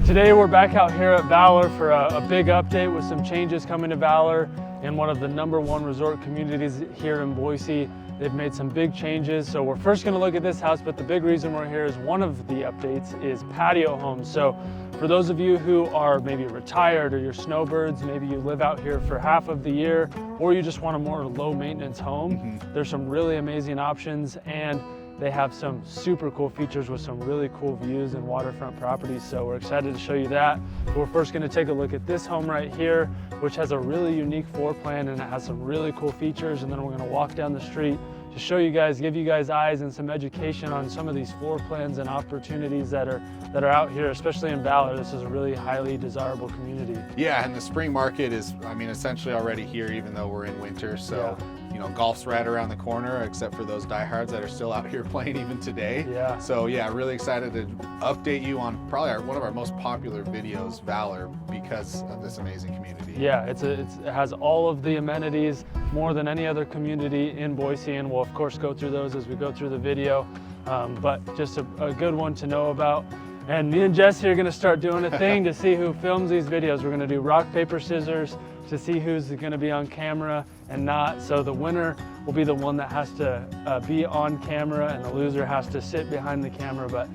Today we're back out here at Valor for a big update with some changes coming to Valor in one of the #1 resort communities here in Boise. They've made some big changes. So we're first going to look at this house, but the big reason we're here is one of the updates is patio homes. So for those of you who are maybe retired or you're snowbirds, maybe you live out here for half of the year, or you just want a more low maintenance home, there's some really amazing options, and they have some super cool features with some really cool views and waterfront properties. So we're excited to show you that. But we're first going to take a look at this home right here, which has a really unique floor plan and it has some really cool features. And then we're going to walk down the street to show you guys, give you guys eyes and some education on some of these floor plans and opportunities that are out here, especially in Valor. This is a really highly desirable community. Yeah, and the spring market is, I mean, essentially already here, even though we're in winter. So, you know, golf's right around the corner, except for those diehards that are still out here playing even today. Yeah. So yeah, really excited to update you on probably one of our most popular videos, Valor, because of this amazing community. Yeah, it has all of the amenities, more than any other community in Boise, and we'll of course go through those as we go through the video. But just a good one to know about. And me and Jesse are going to start doing a thing to see who films these videos. We're going to do rock, paper, scissors to see who's going to be on camera and not. So the winner will be the one that has to be on camera, and the loser has to sit behind the camera. But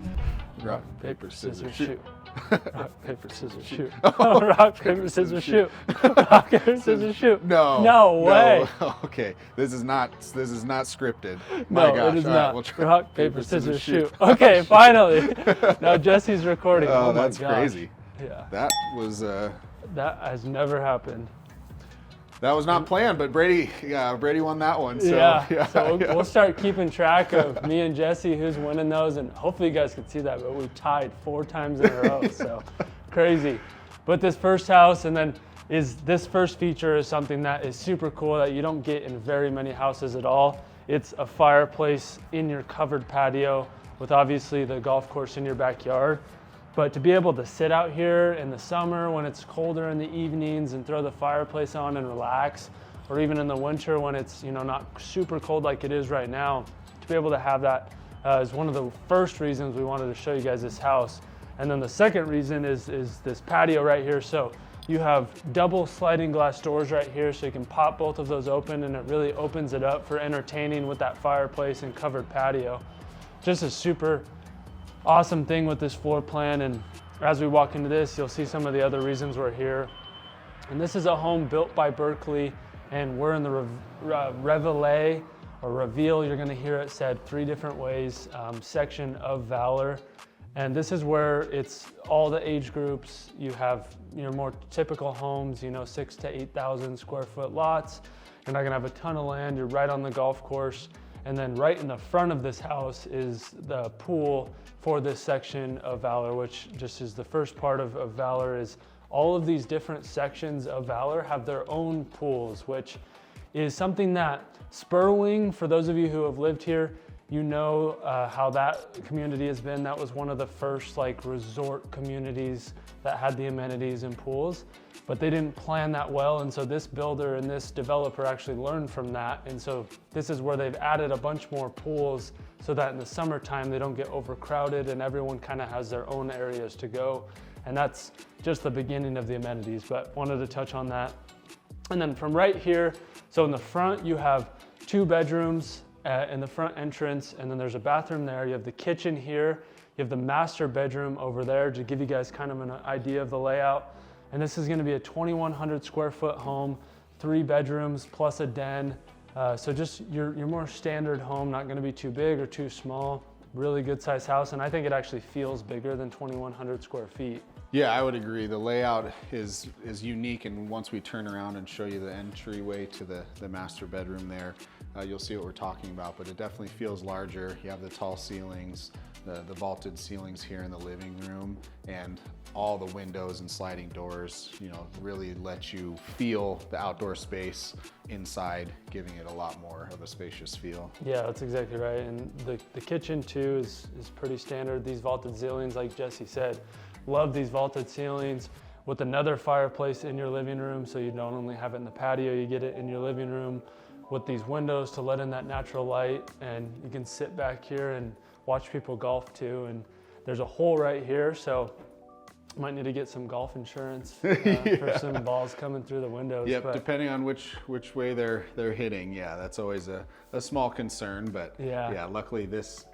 rock, paper, scissors, shoot. Rock, paper, scissors, shoot. Rock, paper, scissors, shoot. Rock, paper, scissors, shoot. No way. No. Okay, this is not scripted. No, My gosh. it is All not. right, we'll try. Rock, paper, scissors, shoot. Okay, finally. Now Jesse's recording. Oh, my that's gosh. crazy. Yeah. That was That has never happened. that was not planned, but Brady won that one. So, So we'll start keeping track of me and Jesse who's winning those, and hopefully you guys can see that, but we've tied 4 times in a row, so crazy. But this first house, and then this first feature is something that is super cool that you don't get in very many houses at all. It's a fireplace in your covered patio with obviously the golf course in your backyard. But to be able to sit out here in the summer when it's colder in the evenings and throw the fireplace on and relax, or even in the winter when it's, you know, not super cold like it is right now, to be able to have that is one of the first reasons we wanted to show you guys this house. And then the second reason is this patio right here. So you have double sliding glass doors right here, so you can pop both of those open, and it really opens it up for entertaining with that fireplace and covered patio. Just a super awesome thing with this floor plan. And as we walk into this, you'll see some of the other reasons we're here. And this is a home built by Berkeley, and we're in the Reveille or Reveal, you're going to hear it said 3 different ways, section of Valor. And this is where it's all the age groups. You have your more typical homes, you know, 6,000 to 8,000 square foot lots. You're not going to have a ton of land. You're right on the golf course. And then right in the front of this house is the pool for this section of Valor, which just is the first part of Valor. Is all of these different sections of Valor have their own pools, which is something that Spurwing, for those of you who have lived here, you know how that community has been. That was one of the first like resort communities that had the amenities and pools, but they didn't plan that well. And so this builder and this developer actually learned from that. And so this is where they've added a bunch more pools so that in the summertime they don't get overcrowded and everyone kind of has their own areas to go. And that's just the beginning of the amenities, but wanted to touch on that. And then from right here, so in the front you have 2 bedrooms in the front entrance, and then there's a bathroom there. You have the kitchen here. You have the master bedroom over there to give you guys kind of an idea of the layout. And this is going to be a 2,100 square foot home, 3 bedrooms plus a den. So just your more standard home, not going to be too big or too small. Really good size house, and I think it actually feels bigger than 2,100 square feet. Yeah, I would agree. The layout is unique, and once we turn around and show you the entryway to the master bedroom there, you'll see what we're talking about, but it definitely feels larger. You have the tall ceilings, the vaulted ceilings here in the living room, and all the windows and sliding doors, you know, really let you feel the outdoor space inside, giving it a lot more of a spacious feel. Yeah, that's exactly right. And the kitchen too is pretty standard. These vaulted ceilings, like Jesse said, love these vaulted ceilings with another fireplace in your living room. So you don't only have it in the patio, you get it in your living room with these windows to let in that natural light, and you can sit back here and watch people golf too. And there's a hole right here, so Might need to get some golf insurance Yeah. for some balls coming through the windows. Yep, but depending on which way they're hitting. Yeah, that's always a small concern, but Yeah. luckily this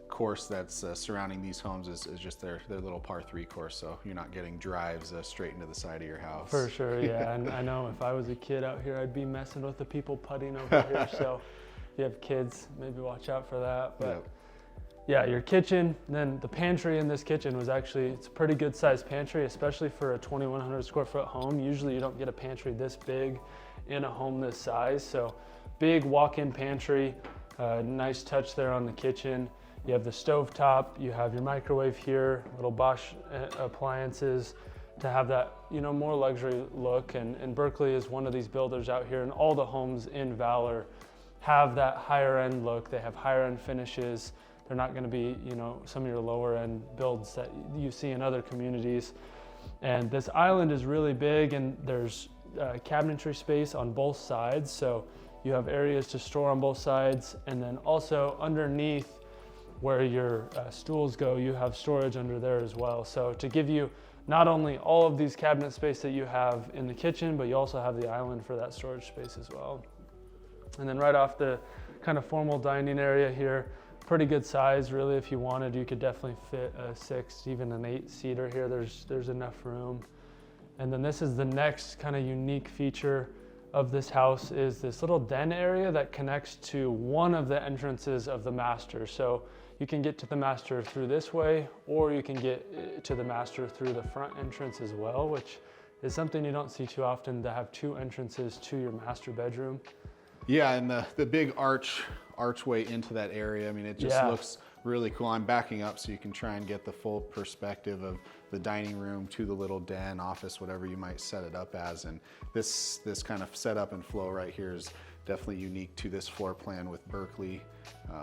course that's surrounding these homes is just their little par 3 course, so you're not getting drives straight into the side of your house. For sure, yeah. And I know if I was a kid out here, I'd be messing with the people putting over here. So if you have kids, maybe watch out for that. But Yep. yeah, your kitchen, then the pantry in this kitchen was actually, it's a pretty good sized pantry, especially for a 2,100 square foot home. Usually you don't get a pantry this big in a home this size. So big walk-in pantry, nice touch there on the kitchen. You have the stove top, you have your microwave here, little Bosch appliances to have that, more luxury look. And Berkeley is one of these builders out here, and all the homes in Valor have that higher end look. They have higher end finishes. They're not going to be, some of your lower end builds that you see in other communities. And this island is really big, and there's cabinetry space on both sides. So you have areas to store on both sides. And then also underneath where your stools go, you have storage under there as well. So to give you not only all of these cabinet space that you have in the kitchen, but you also have the island for that storage space as well. And then right off the kind of formal dining area here, pretty good size, really. If you wanted, you could definitely fit a 6, even an 8-seater here. There's enough room. And then this is the next kind of unique feature of this house, is this little den area that connects to one of the entrances of the master. So you can get to the master through this way, or you can get to the master through the front entrance as well, which is something you don't see too often, to have 2 entrances to your master bedroom. Yeah, and the big archway into that area, I mean, it just looks really cool. I'm backing up so you can try and get the full perspective of the dining room to the little den, office, whatever you might set it up as. And this kind of setup and flow right here is definitely unique to this floor plan with Berkeley,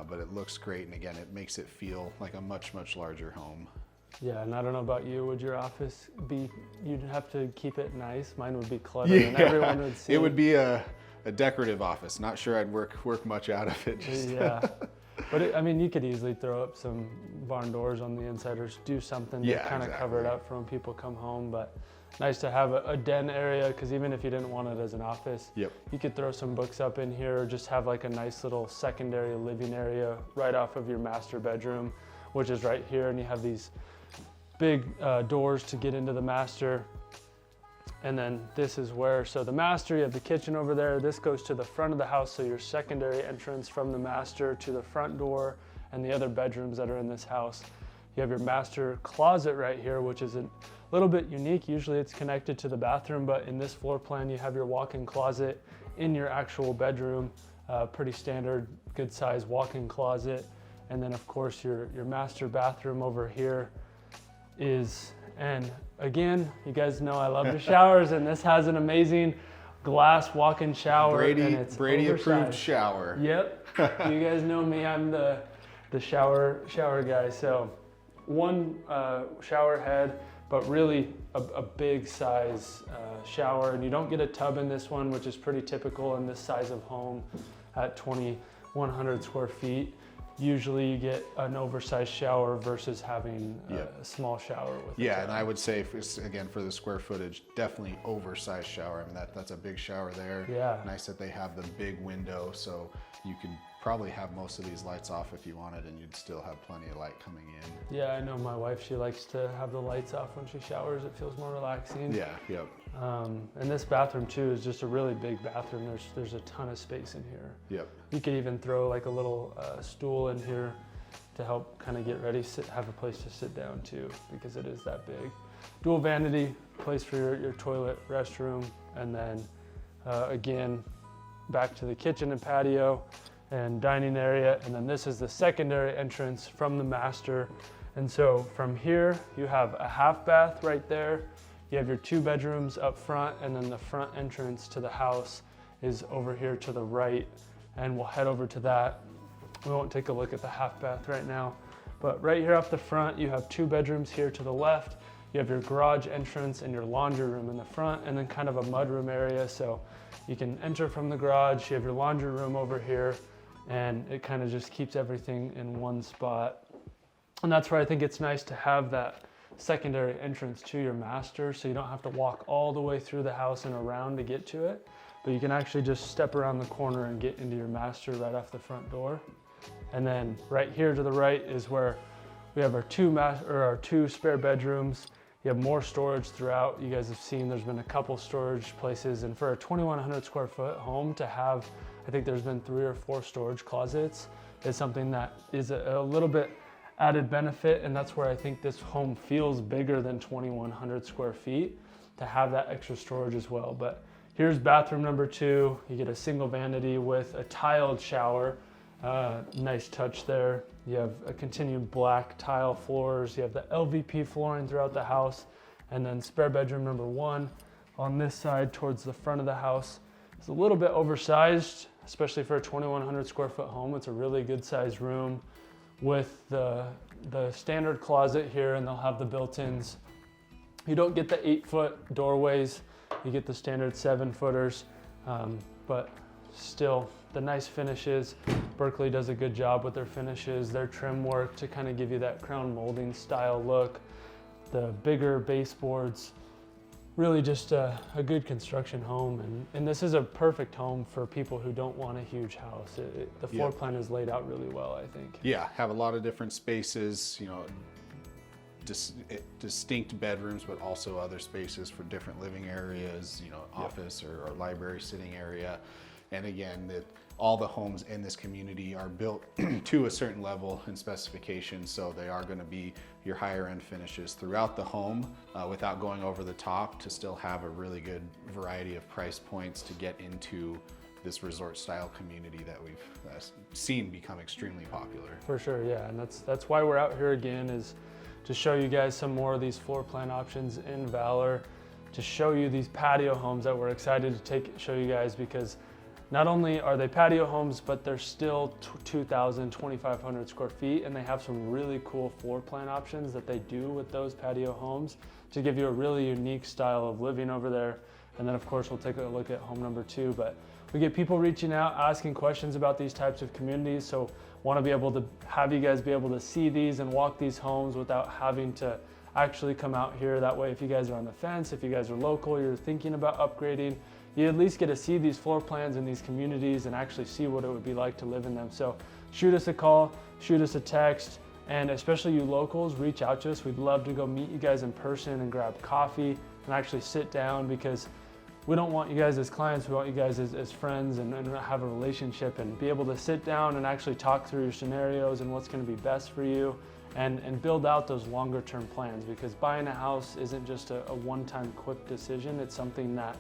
but it looks great. And again, it makes it feel like a much, much larger home. Yeah, and I don't know about you, would your office be, you'd have to keep it nice? Mine would be cluttered and everyone would see. It would be a decorative office. Not sure I'd work much out of it. Yeah, but you could easily throw up some barn doors on the inside or do something to kind of cover it up for when people come home. But nice to have a den area, because even if you didn't want it as an office, you could throw some books up in here, or just have like a nice little secondary living area right off of your master bedroom, which is right here. And you have these big doors to get into the master. And then this is where, so the master, you have the kitchen over there. This goes to the front of the house, so your secondary entrance from the master to the front door and the other bedrooms that are in this house. You have your master closet right here, which is a little bit unique. Usually it's connected to the bathroom, but in this floor plan, you have your walk-in closet in your actual bedroom. Pretty standard, good size walk-in closet. And then of course your master bathroom over here is, and again, you guys know I love the showers, and this has an amazing glass walk-in shower. Brady approved shower. Yep. You guys know me, I'm the shower guy. So one shower head, but really a big size shower. And you don't get a tub in this one, which is pretty typical in this size of home at 2,100 square feet. Usually you get an oversized shower versus having a small shower with a tub. And I would say, again, for the square footage, definitely oversized shower. I mean, that's a big shower there. Yeah. Nice that they have the big window, so you could probably have most of these lights off if you wanted, and you'd still have plenty of light coming in. Yeah, I know my wife, she likes to have the lights off when she showers. It feels more relaxing. Yeah, yep. And this bathroom too is just a really big bathroom. There's a ton of space in here. Yep. You could even throw like a little stool in here to help kind of get ready, have a place to sit down too, because it is that big. Dual vanity, place for your toilet, restroom, and then again, back to the kitchen and patio and dining area. And then this is the secondary entrance from the master. And so from here, you have a half bath right there. You have your 2 bedrooms up front, and then the front entrance to the house is over here to the right. And we'll head over to that. We won't take a look at the half bath right now, but right here off the front, you have 2 bedrooms here to the left. You have your garage entrance and your laundry room in the front, and then kind of a mudroom area. So you can enter from the garage. You have your laundry room over here, and it kind of just keeps everything in one spot. And that's where I think it's nice to have that secondary entrance to your master, so you don't have to walk all the way through the house and around to get to it, but you can actually just step around the corner and get into your master right off the front door. And then right here to the right is where we have our two spare bedrooms. You have more storage throughout. You guys have seen there's been a couple storage places, and for a 2,100 square foot home to have, I think there's been 3 or 4 storage closets is something that is a little bit added benefit, and that's where I think this home feels bigger than 2,100 square feet to have that extra storage as well. But here's bathroom number 2. You get a single vanity with a tiled shower. Nice touch there. You have a continued black tile floors. You have the LVP flooring throughout the house. And then spare bedroom number 1 on this side towards the front of the house. It's a little bit oversized, especially for a 2,100 square foot home. It's a really good sized room with the standard closet here, and they'll have the built-ins. You don't get the 8-foot doorways. You get the standard 7-footers, but still the nice finishes. Berkeley does a good job with their finishes, their trim work to kind of give you that crown molding style look. The bigger baseboards, really just a good construction home. And this is a perfect home for people who don't want a huge house. The floor plan is laid out really well, I think. Yeah, have a lot of different spaces, you know, distinct bedrooms, but also other spaces for different living areas, you know, office or library sitting area. And again, all the homes in this community are built to a certain level and specification, so they are going to be your higher end finishes throughout the home without going over the top, to still have a really good variety of price points to get into this resort style community that we've seen become extremely popular. For sure, yeah, and that's why we're out here again, is to show you guys some more of these floor plan options in Valor, to show you these patio homes that we're excited to show you guys, because not only are they patio homes, but they're still 2,000, 2,500 square feet, and they have some really cool floor plan options that they do with those patio homes to give you a really unique style of living over there. And then of course we'll take a look at home number 2, but we get people reaching out, asking questions about these types of communities, so want to be able to have you guys be able to see these and walk these homes without having to actually come out here. That way, if you guys are on the fence, if you guys are local, you're thinking about upgrading, you at least get to see these floor plans in these communities and actually see what it would be like to live in them. So shoot us a call, shoot us a text, and especially you locals, reach out to us. We'd love to go meet you guys in person and grab coffee and actually sit down, because we don't want you guys as clients, we want you guys as friends and have a relationship and be able to sit down and actually talk through your scenarios and what's going to be best for you, and build out those longer term plans, because buying a house isn't just a one-time quick decision. It's something that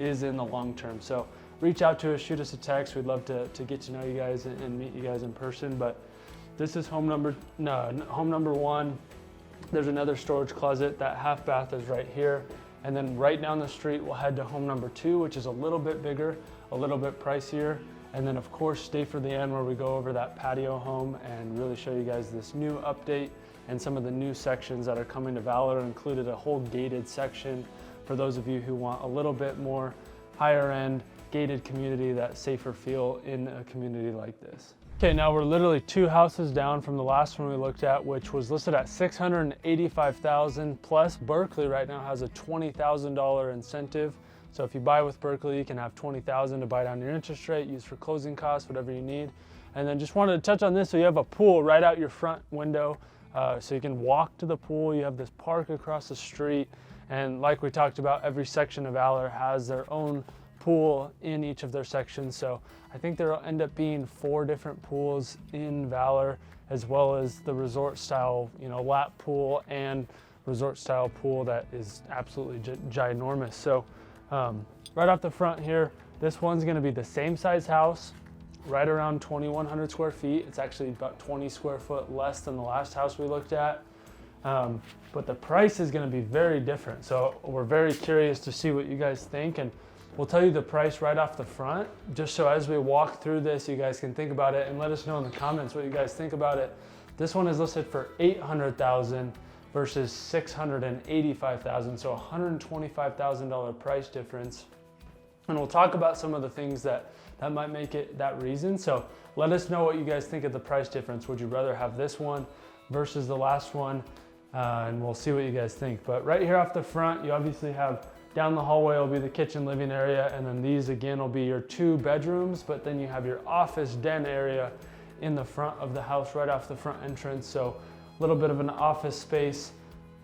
is in the long term. So reach out to us, shoot us a text. We'd love to get to know you guys and meet you guys in person. But this is home number 1. There's another storage closet. That half bath is right here. And then right down the street, we'll head to home number 2, which is a little bit bigger, a little bit pricier. And then of course, stay for the end where we go over that patio home and really show you guys this new update and some of the new sections that are coming to Valor. Included a whole gated section for those of you who want a little bit more higher end gated community, that safer feel in a community like this. Okay, now we're literally 2 houses down from the last one we looked at, which was listed at $685,000 plus. Berkeley right now has a $20,000 incentive. So if you buy with Berkeley, you can have $20,000 to buy down your interest rate, use for closing costs, whatever you need. And then just wanted to touch on this. So you have a pool right out your front window. So you can walk to the pool. You have this park across the street. And like we talked about, every section of Valor has their own pool in each of their sections. So I think there'll end up being 4 different pools in Valor, as well as the resort style, lap pool and resort style pool that is absolutely ginormous. So right off the front here, this one's gonna be the same size house, right around 2,100 square feet. It's actually about 20 square foot less than the last house we looked at. But the price is going to be very different. So we're very curious to see what you guys think, and we'll tell you the price right off the front, just so as we walk through this, you guys can think about it and let us know in the comments what you guys think about it. This one is listed for $800,000 versus $685,000, so $125,000 price difference. And we'll talk about some of the things that might make it that reason. So let us know what you guys think of the price difference. Would you rather have this one versus the last one? and we'll see what you guys think. But right here off the front, you obviously have down the hallway will be the kitchen living area, and then these again will be your 2 bedrooms, but then you have your office den area in the front of the house right off the front entrance. So a little bit of an office space,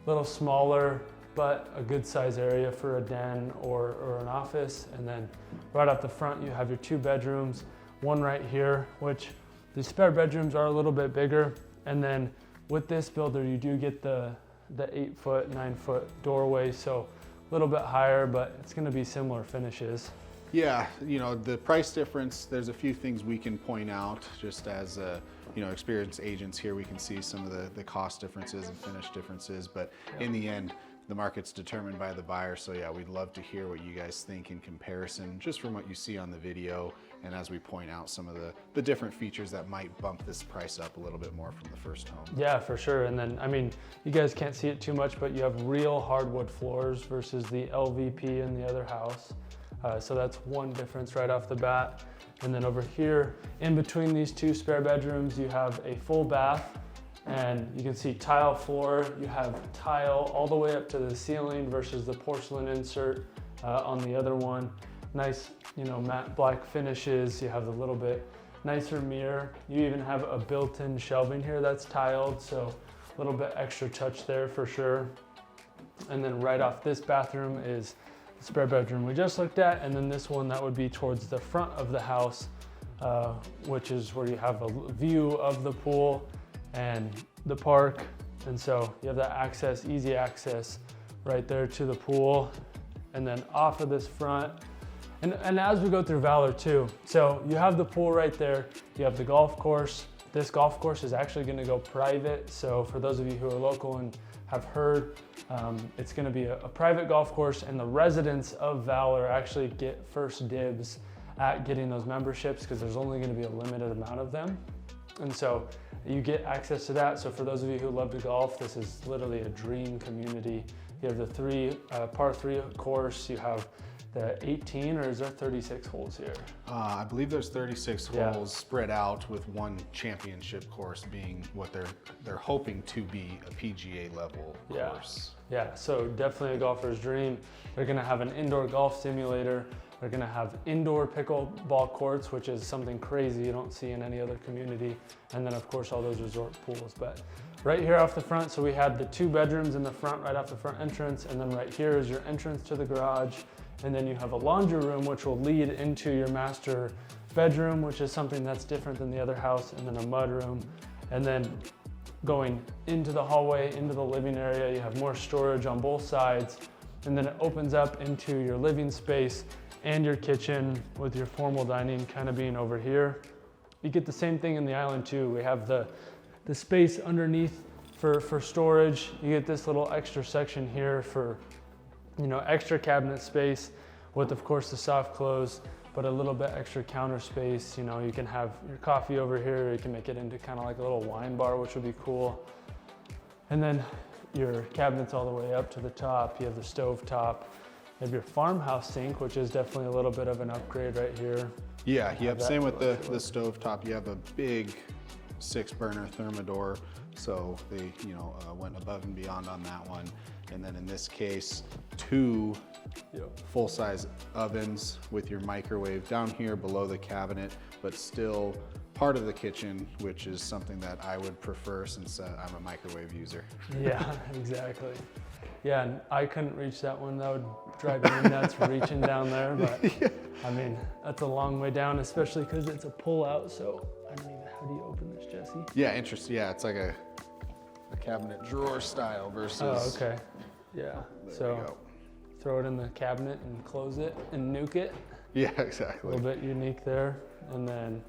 a little smaller, but a good size area for a den or an office. And then right off the front, you have your 2 bedrooms, one right here, which the spare bedrooms are a little bit bigger. And then with this builder, you do get the 8-foot, 9-foot doorway. So a little bit higher, but it's gonna be similar finishes. Yeah, the price difference, there's a few things we can point out just as experienced agents here. We can see some of the cost differences and finish differences, but in the end, the market's determined by the buyer. So yeah, we'd love to hear what you guys think in comparison, just from what you see on the video. And as we point out some of the different features that might bump this price up a little bit more from the first home. Yeah, for sure. And then, I mean, you guys can't see it too much, but you have real hardwood floors versus the LVP in the other house. So that's one difference right off the bat. And then over here, in between these 2 spare bedrooms, you have a full bath, and you can see tile floor. You have tile all the way up to the ceiling versus the porcelain insert on the other one. Nice, matte black finishes. You have a little bit nicer mirror. You even have a built-in shelving here that's tiled, so a little bit extra touch there for sure. And then right off this bathroom is the spare bedroom we just looked at, and then this one that would be towards the front of the house, which is where you have a view of the pool and the park. And so you have that access, easy access right there to the pool. And then off of this front, and as we go through Valor too, so you have the pool right there, you have the golf course. This golf course is actually gonna go private. So for those of you who are local and have heard, it's gonna be a private golf course, and the residents of Valor actually get first dibs at getting those memberships because there's only gonna be a limited amount of them. And so you get access to that. So for those of you who love to golf, this is literally a dream community. You have the par 3 course, you have the 18, or is there 36 holes here? I believe there's 36 holes spread out, with one championship course being what they're hoping to be a PGA level course. Yeah, so definitely a golfer's dream. They're gonna have an indoor golf simulator. They're gonna have indoor pickleball courts, which is something crazy you don't see in any other community. And then of course all those resort pools. But right here off the front, so we had the 2 bedrooms in the front, right off the front entrance. And then right here is your entrance to the garage. And then you have a laundry room, which will lead into your master bedroom, which is something that's different than the other house, and then a mud room. And then going into the hallway, into the living area, you have more storage on both sides. And then it opens up into your living space and your kitchen, with your formal dining kind of being over here. You get the same thing in the island too. We have the space underneath for storage. You get this little extra section here for extra cabinet space, with of course the soft close, but a little bit extra counter space. You can have your coffee over here. You can make it into kind of like a little wine bar, which would be cool. And then your cabinets all the way up to the top. You have the stove top. You have your farmhouse sink, which is definitely a little bit of an upgrade right here. Yeah, same with the stove top. You have a big 6-burner Thermador, so they went above and beyond on that one. And then in this case, 2 full-size ovens with your microwave down here below the cabinet, but still part of the kitchen, which is something that I would prefer since I'm a microwave user. Yeah, exactly. Yeah, and I couldn't reach that one. That would drive me nuts reaching down there, but I mean, that's a long way down, especially because it's a pull-out. So I don't even, how do you open this, Jesse? Yeah, interesting. Yeah, it's like a cabinet drawer style versus. Oh, okay. Yeah. So throw it in the cabinet and close it and nuke it. Yeah, exactly. A little bit unique there. And then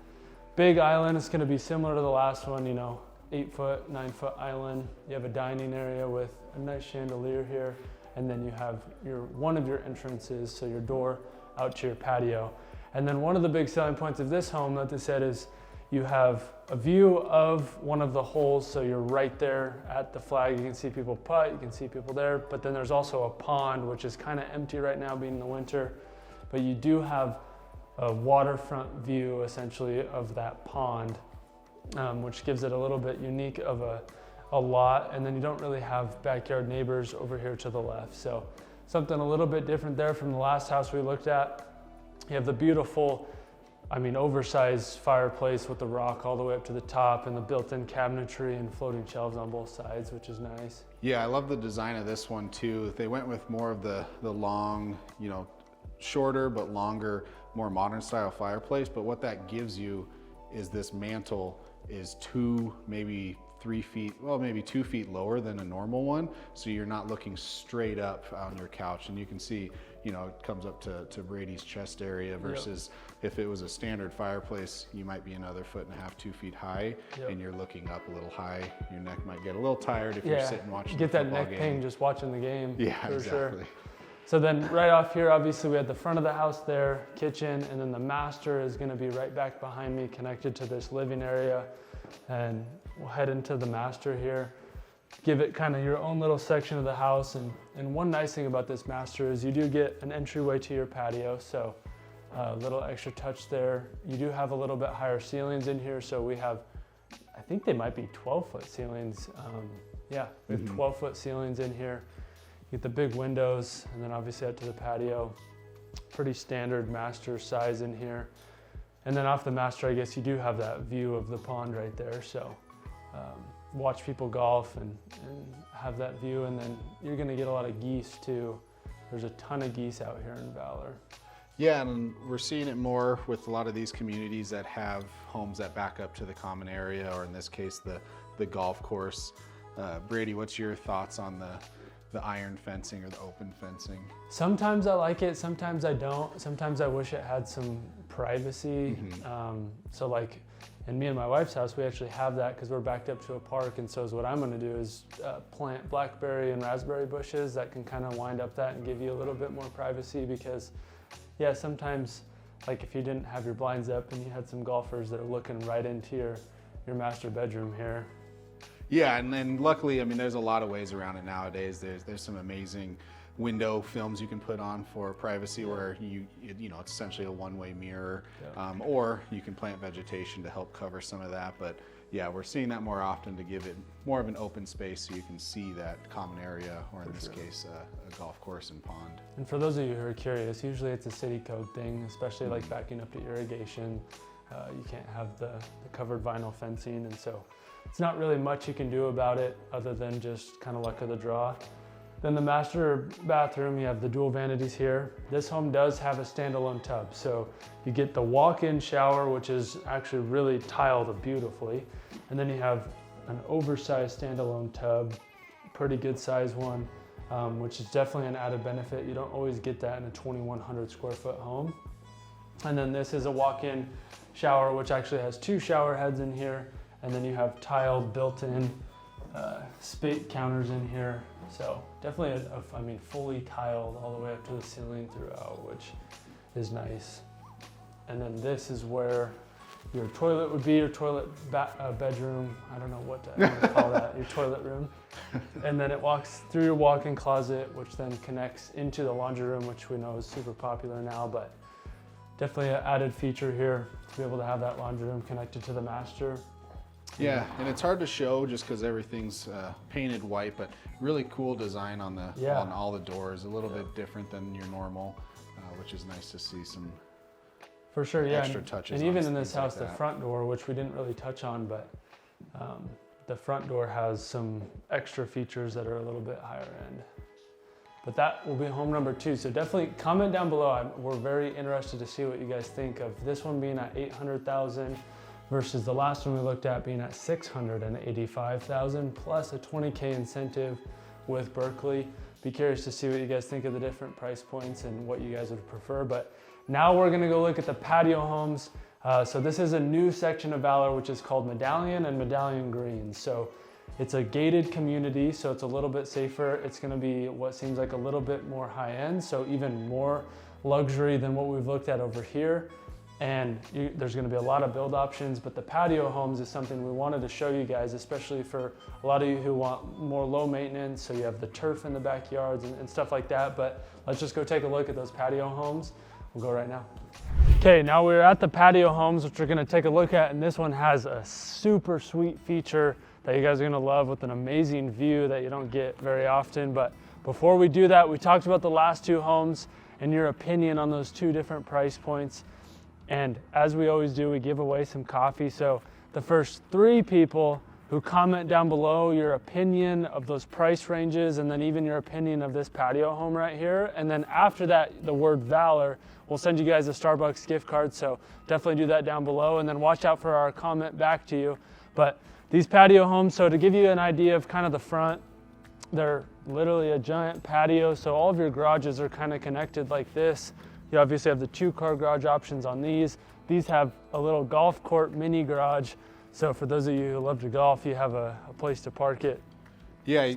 big island is going to be similar to the last one, 8-foot, 9-foot island. You have a dining area with a nice chandelier here. And then you have one of your entrances, so your door out to your patio. And then one of the big selling points of this home, that they said, is you have a view of one of the holes, so you're right there at the flag. You can see people putt, you can see people there, but then there's also a pond, which is kind of empty right now being the winter, but you do have a waterfront view essentially of that pond, which gives it a little bit unique of a lot, and then you don't really have backyard neighbors over here to the left. So something a little bit different there from the last house we looked at. You have the beautiful, oversized fireplace with the rock all the way up to the top, and the built-in cabinetry and floating shelves on both sides, which is nice. Yeah, I love the design of this one too. They went with more of the long, shorter but longer, more modern style fireplace. But what that gives you is this mantle is 2, maybe 3 feet, well, maybe 2 feet lower than a normal one. So you're not looking straight up on your couch, and you can see, it comes up to Brady's chest area versus if it was a standard fireplace, you might be another 1.5 to 2 feet high, and you're looking up a little high. Your neck might get a little tired if you're sitting watching the football game. Get that neck pain just watching the game. Yeah, for exactly. Sure. So then right off here, obviously we had the front of the house there, kitchen, and then the master is gonna be right back behind me, connected to this living area. And we'll head into the master here. Give it kind of your own little section of the house. And one nice thing about this master is you do get an entryway to your patio. So a little extra touch there. You do have a little bit higher ceilings in here. So we have, I think they might be 12-foot ceilings. We have 12-foot ceilings in here. You get the big windows, and then obviously out to the patio. Pretty standard master size in here. And then off the master, I guess you do have that view of the pond right there. So watch people golf and have that view. And then you're gonna get a lot of geese too. There's a ton of geese out here in Valor. Yeah, and we're seeing it more with a lot of these communities that have homes that back up to the common area, or in this case, the golf course. Brady, what's your thoughts on the iron fencing or the open fencing? Sometimes I like it, sometimes I don't. Sometimes I wish it had some privacy. So like in me and my wife's house, we actually have that because we're backed up to a park. And so what I'm gonna do is plant blackberry and raspberry bushes that can kind of wind up that and give you a little bit more privacy, because sometimes like if you didn't have your blinds up and you had some golfers that are looking right into your master bedroom here. Yeah, and then luckily, there's a lot of ways around it nowadays. There's some amazing window films you can put on for privacy, where it's essentially a one-way mirror, or you can plant vegetation to help cover some of that. But yeah, we're seeing that more often to give it more of an open space so you can see that common area, or in this case, a golf course and pond. And for those of you who are curious, usually it's a city code thing, especially like backing up to irrigation. You can't have the covered vinyl fencing, and so it's not really much you can do about it other than just kind of luck of the draw. Then the master bathroom, you have the dual vanities here. This home does have a standalone tub. So you get the walk-in shower, which is actually really tiled beautifully. And then you have an oversized standalone tub, pretty good size one, which is definitely an added benefit. You don't always get that in a 2,100 square foot home. And then this is a walk-in shower, which actually has 2 shower heads in here. And then you have tiled built-in spit counters in here. So definitely, fully tiled all the way up to the ceiling throughout, which is nice. And then this is where your toilet would be, your toilet bedroom. I don't know what to call that, your toilet room. And then it walks through your walk-in closet, which then connects into the laundry room, which we know is super popular now, but definitely an added feature here to be able to have that laundry room connected to the master. Yeah, and it's hard to show just because everything's painted white, but really cool design on all the doors. A little bit different than your normal, which is nice to see some for sure. Extra touches. And even in this house, the front door, which we didn't really touch on, but the front door has some extra features that are a little bit higher end. But that will be home number 2. So definitely comment down below. We're very interested to see what you guys think of this one being at $800,000. versus the last one we looked at being at $685,000 plus a $20K incentive with Berkeley. Be curious to see what you guys think of the different price points and what you guys would prefer. But now we're gonna go look at the patio homes. So this is a new section of Valor, which is called Medallion and Medallion Greens. So it's a gated community, so it's a little bit safer. It's gonna be what seems like a little bit more high end, so even more luxury than what we've looked at over here. And there's gonna be a lot of build options, but the patio homes is something we wanted to show you guys, especially for a lot of you who want more low maintenance, so you have the turf in the backyards and stuff like that. But let's just go take a look at those patio homes. We'll go right now. Okay, now we're at the patio homes, which we're gonna take a look at, and this one has a super sweet feature that you guys are gonna love with an amazing view that you don't get very often. But before we do that, we talked about the last two homes and your opinion on those two different price points. And as we always do, we give away some coffee. So the first 3 people who comment down below your opinion of those price ranges, and then even your opinion of this patio home right here. And then after that, the word Valor, we'll send you guys a Starbucks gift card. So definitely do that down below, and then watch out for our comment back to you. But these patio homes, so to give you an idea of kind of the front, they're literally a giant patio. So all of your garages are kind of connected like this. You obviously have the 2-car garage options on these. These have a little golf court mini garage. So for those of you who love to golf, you have a place to park it. Yeah,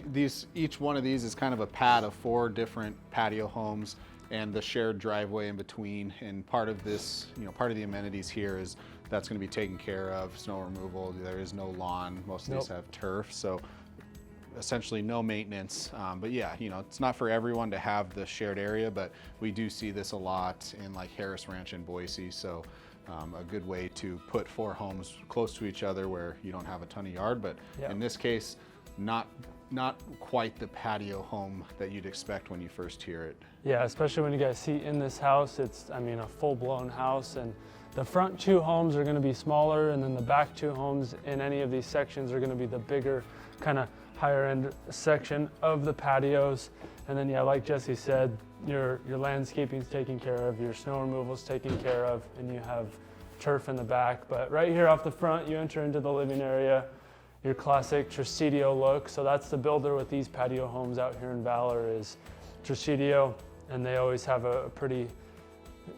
each one of these is kind of a pad of 4 different patio homes and the shared driveway in between. And part of this, part of the amenities here is that's going to be taken care of. Snow removal, there is no lawn. Most of these have turf, so essentially no maintenance. But yeah, it's not for everyone to have the shared area, but we do see this a lot in like Harris Ranch in Boise. So a good way to put 4 homes close to each other where you don't have a ton of yard, but in this case, not quite the patio home that you'd expect when you first hear it. Yeah, especially when you guys see in this house, it's, a full-blown house, and the front 2 homes are gonna be smaller, and then the back 2 homes in any of these sections are gonna be the bigger, kind of higher end section of the patios. And then, yeah, like Jesse said, your landscaping's taken care of, your snow removal's taken care of, and you have turf in the back. But right here off the front, you enter into the living area, your classic Trasidio look. So that's the builder with these patio homes out here in Valor is Trasidio, and they always have a pretty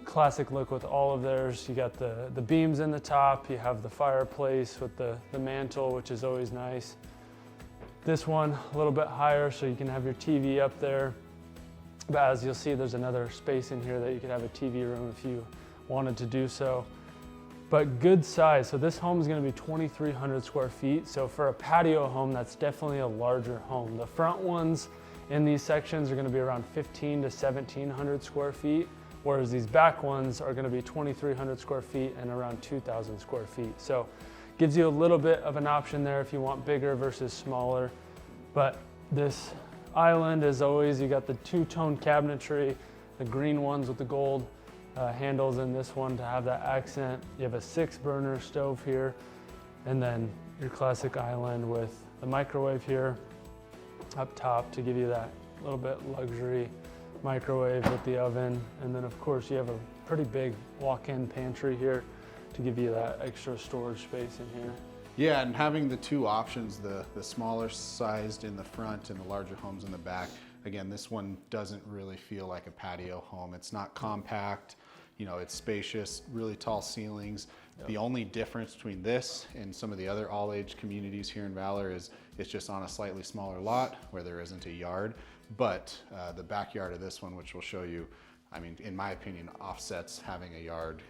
classic look with all of theirs. You got the beams in the top, you have the fireplace with the mantle, which is always nice. This one a little bit higher, so you can have your TV up there. But as you'll see, there's another space in here that you could have a TV room if you wanted to do so. But good size. So this home is going to be 2,300 square feet. So for a patio home, that's definitely a larger home. The front ones in these sections are going to be around 1,500 to 1,700 square feet, whereas these back ones are going to be 2,300 square feet and around 2,000 square feet. So gives you a little bit of an option there if you want bigger versus smaller. But this island, as always, you got the 2-tone cabinetry, the green ones with the gold handles in this one to have that accent. You have a 6-burner stove here, and then your classic island with the microwave here up top to give you that little bit luxury microwave with the oven. And then of course you have a pretty big walk-in pantry here to give you that extra storage space in here. Yeah, and having the 2 options, the smaller sized in the front and the larger homes in the back, again, this one doesn't really feel like a patio home. It's not compact, it's spacious, really tall ceilings. Yep. The only difference between this and some of the other all-age communities here in Valor is it's just on a slightly smaller lot where there isn't a yard. But the backyard of this one, which we'll show you, in my opinion, offsets having a yard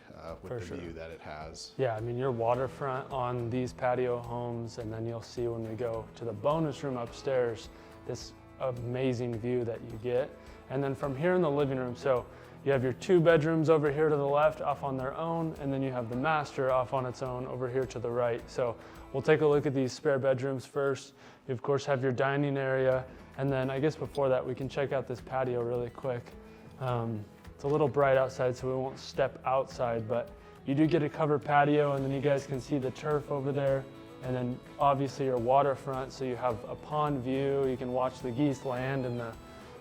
with the view that it has. Yeah, your waterfront on these patio homes, and then you'll see when we go to the bonus room upstairs, this amazing view that you get. And then from here in the living room, so you have your 2 bedrooms over here to the left off on their own, and then you have the master off on its own over here to the right. So we'll take a look at these spare bedrooms first. You of course have your dining area, and then I guess before that we can check out this patio really quick. It's a little bright outside, so we won't step outside, but you do get a covered patio, and then you guys can see the turf over there, and then obviously your waterfront, so you have a pond view. You can watch the geese land in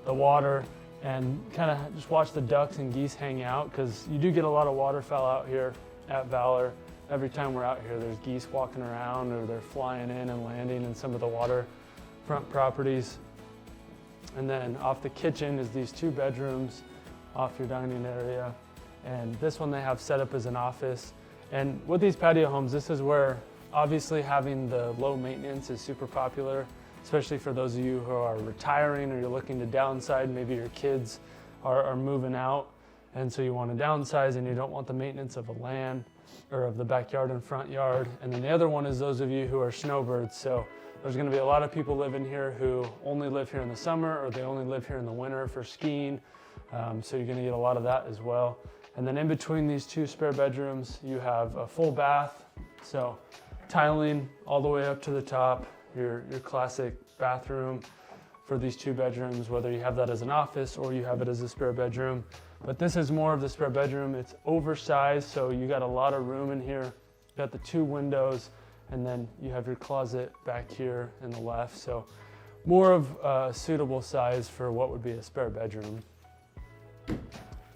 the water and kind of just watch the ducks and geese hang out, because you do get a lot of waterfowl out here at Valor. Every time we're out here, there's geese walking around, or they're flying in and landing in some of the waterfront properties. And then off the kitchen is these 2 bedrooms off your dining area. And this one they have set up as an office. And with these patio homes, this is where obviously having the low maintenance is super popular, especially for those of you who are retiring or you're looking to downsize. Maybe your kids are moving out, and so you want to downsize and you don't want the maintenance of a land or of the backyard and front yard. And then the other one is those of you who are snowbirds. So there's going to be a lot of people living here who only live here in the summer, or they only live here in the winter for skiing. So you're going to get a lot of that as well. And then in between these 2 spare bedrooms, you have a full bath. So tiling all the way up to the top. your classic bathroom for these 2 bedrooms, whether you have that as an office or you have it as a spare bedroom. But this is more of the spare bedroom. It's oversized, so you got a lot of room in here. You got the 2 windows, and then you have your closet back here in the left. So more of a suitable size for what would be a spare bedroom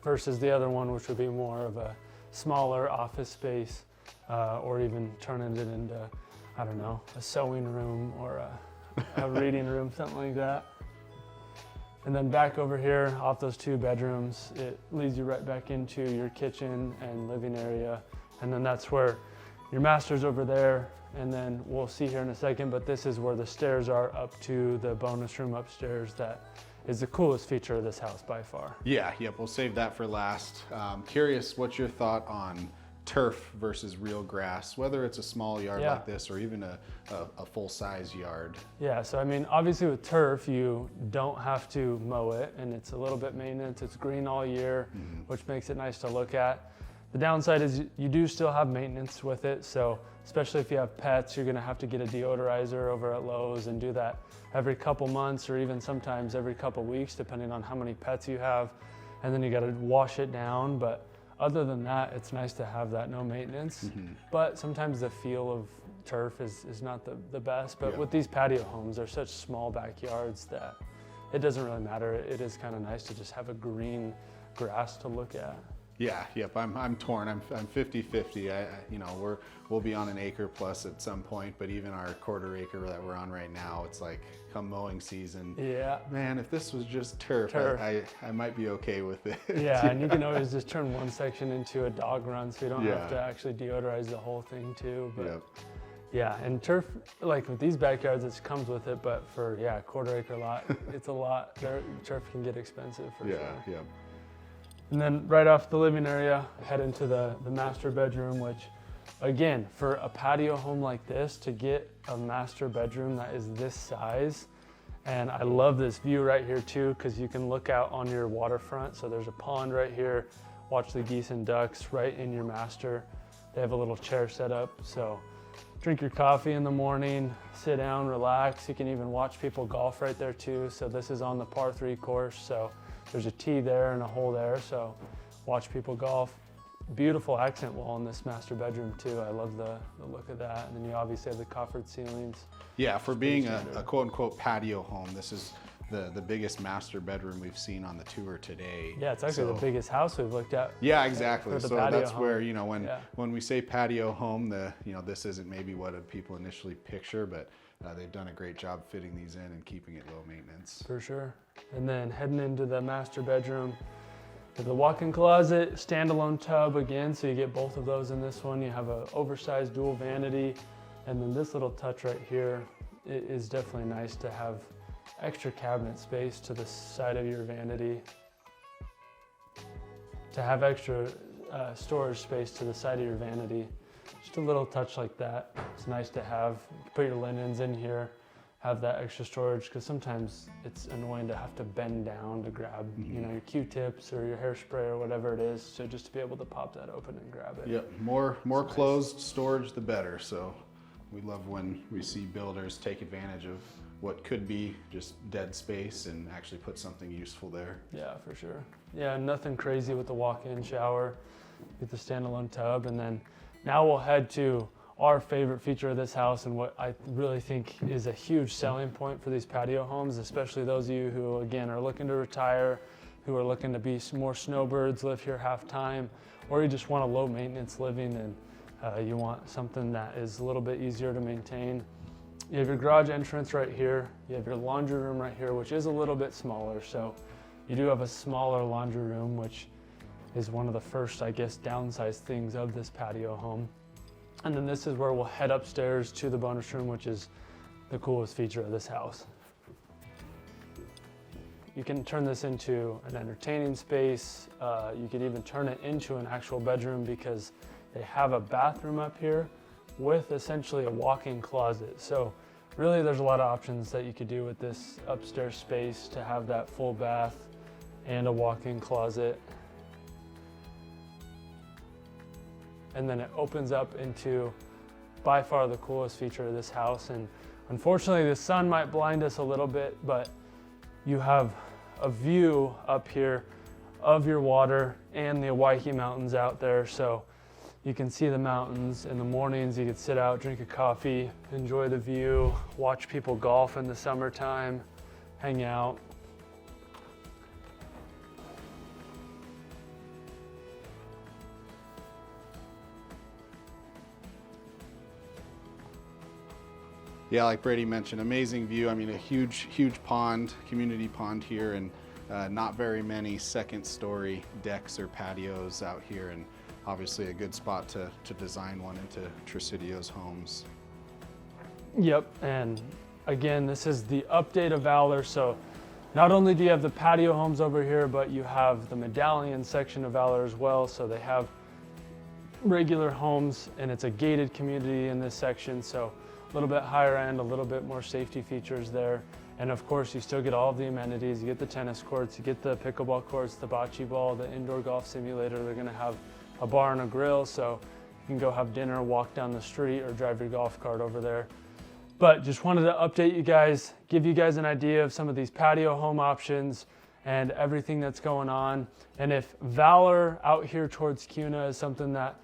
versus the other one, which would be more of a smaller office space, or even turning it into, I don't know, a sewing room or a reading room, something like that. And then back over here, off those 2 bedrooms, it leads you right back into your kitchen and living area. And then that's where your master's over there. And then we'll see here in a second, but this is where the stairs are up to the bonus room upstairs. That is the coolest feature of this house by far. Yeah, yep, we'll save that for last. Curious, what's your thought on turf versus real grass, whether it's a small yard like this or even a full-size yard? Yeah, so I mean, obviously with turf, you don't have to mow it, and it's a little bit maintenance. It's green all year, which makes it nice to look at. The downside is you do still have maintenance with it, so especially if you have pets, you're gonna have to get a deodorizer over at Lowe's and do that every couple months or even sometimes every couple weeks, depending on how many pets you have. And then you gotta wash it down, but other than that, it's nice to have that no maintenance. But sometimes the feel of turf is not the best, but with these patio homes, they're such small backyards that it doesn't really matter. It is kind of nice to just have a green grass to look at. Yeah, yep, I'm torn. I'm 50-50. You know, we'll be on an acre plus at some point, but even our 1/4 acre that we're on right now, it's like come mowing season. Yeah. Man, if this was just turf. I might be okay with it. Yeah, and you can always just turn one section into a dog run, so you don't have to actually deodorize the whole thing too. But yeah, and turf, like with these backyards, it comes with it, but for 1/4 acre lot, it's a lot. Turf can get expensive for sure. Yeah. And then right off the living area, head into the master bedroom, which again, for a patio home like this, to get a master bedroom that is this size, and I love this view right here too, because you can look out on your waterfront. So there's a pond right here, watch the geese and ducks right in your master. They have a little chair set up, so drink your coffee in the morning, sit down, relax. You can even watch people golf right there too. So this is on the par 3 course, so there's a tee there and a hole there, so watch people golf. Beautiful accent wall in this master bedroom too. I love the look of that. And then you obviously have the coffered ceilings. Yeah, for being a quote-unquote patio home, this is the biggest master bedroom we've seen on the tour today. Yeah, it's actually the biggest house we've looked at. Yeah, exactly. So that's home. Where, you know, when we say patio home, this isn't maybe what people initially picture, but they've done a great job fitting these in and keeping it low maintenance. For sure. And then heading into the master bedroom, the walk-in closet, standalone tub again, so you get both of those in this one. You have an oversized dual vanity, and then this little touch right here, it is definitely nice to have extra cabinet space to the side of your vanity, to have extra storage space to the side of your vanity. Just a little touch like that. It's nice to have. You can put your linens in here, have that extra storage, because sometimes it's annoying to have to bend down to grab you know, your Q-tips or your hairspray or whatever it is, so just to be able to pop that open and grab it. Yep, more closed storage the better. So we love when we see builders take advantage of what could be just dead space and actually put something useful there. Yeah, for sure. Yeah, nothing crazy with the walk-in shower, get the standalone tub, and then now we'll head to our favorite feature of this house and what I really think is a huge selling point for these patio homes, especially those of you who, again, are looking to retire, who are looking to be more snowbirds, live here half time, or you just want a low maintenance living and you want something that is a little bit easier to maintain. You have your garage entrance right here. You have your laundry room right here, which is a little bit smaller. So you do have a smaller laundry room, which is one of the first, I guess, downsized things of this patio home. And then this is where we'll head upstairs to the bonus room, which is the coolest feature of this house. You can turn this into an entertaining space. You could even turn it into an actual bedroom because they have a bathroom up here with essentially a walk-in closet. So really there's a lot of options that you could do with this upstairs space to have that full bath and a walk-in closet. And then it opens up into by far the coolest feature of this house. And Unfortunately, the sun might blind us a little bit, but you have a view up here of your water and the Owyhee Mountains out there. So you can see the mountains. In the mornings, you could sit out, drink a coffee, enjoy the view, watch people golf in the summertime, hang out. Yeah, like Brady mentioned, amazing view. I mean, a huge pond, community pond here, and not very many second story decks or patios out here, and obviously a good spot to design one into Tresidio's homes. Yep, and again, this is the update of Valor. So not only do you have the patio homes over here, but you have the Medallion section of Valor as well. So they have regular homes, and it's a gated community in this section. So a little bit higher end, a little bit more safety features there. And of course, you still get all of the amenities. You get the tennis courts, you get the pickleball courts, the bocce ball, the indoor golf simulator. They're gonna have a bar and a grill, so you can go have dinner, walk down the street, or drive your golf cart over there. But just wanted to update you guys, give you guys an idea of some of these patio home options and everything that's going on. And if Valor out here towards Kuna is something that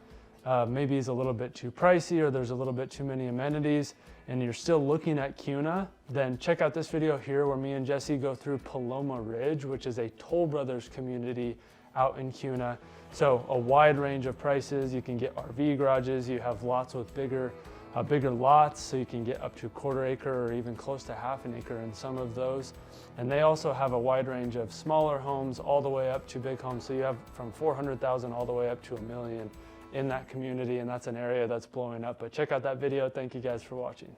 maybe is a little bit too pricey, or there's a little bit too many amenities, and you're still looking at Kuna, then check out this video here where me and Jesse go through Paloma Ridge, which is a Toll Brothers community out in Kuna. So a wide range of prices. You can get RV garages, you have lots with bigger lots, so you can get up to 1/4 acre or even close to 1/2 acre in some of those. And they also have a wide range of smaller homes all the way up to big homes. So you have from 400,000 all the way up to $1 million in that community, and that's an area that's blowing up. But check out that video. Thank you guys for watching.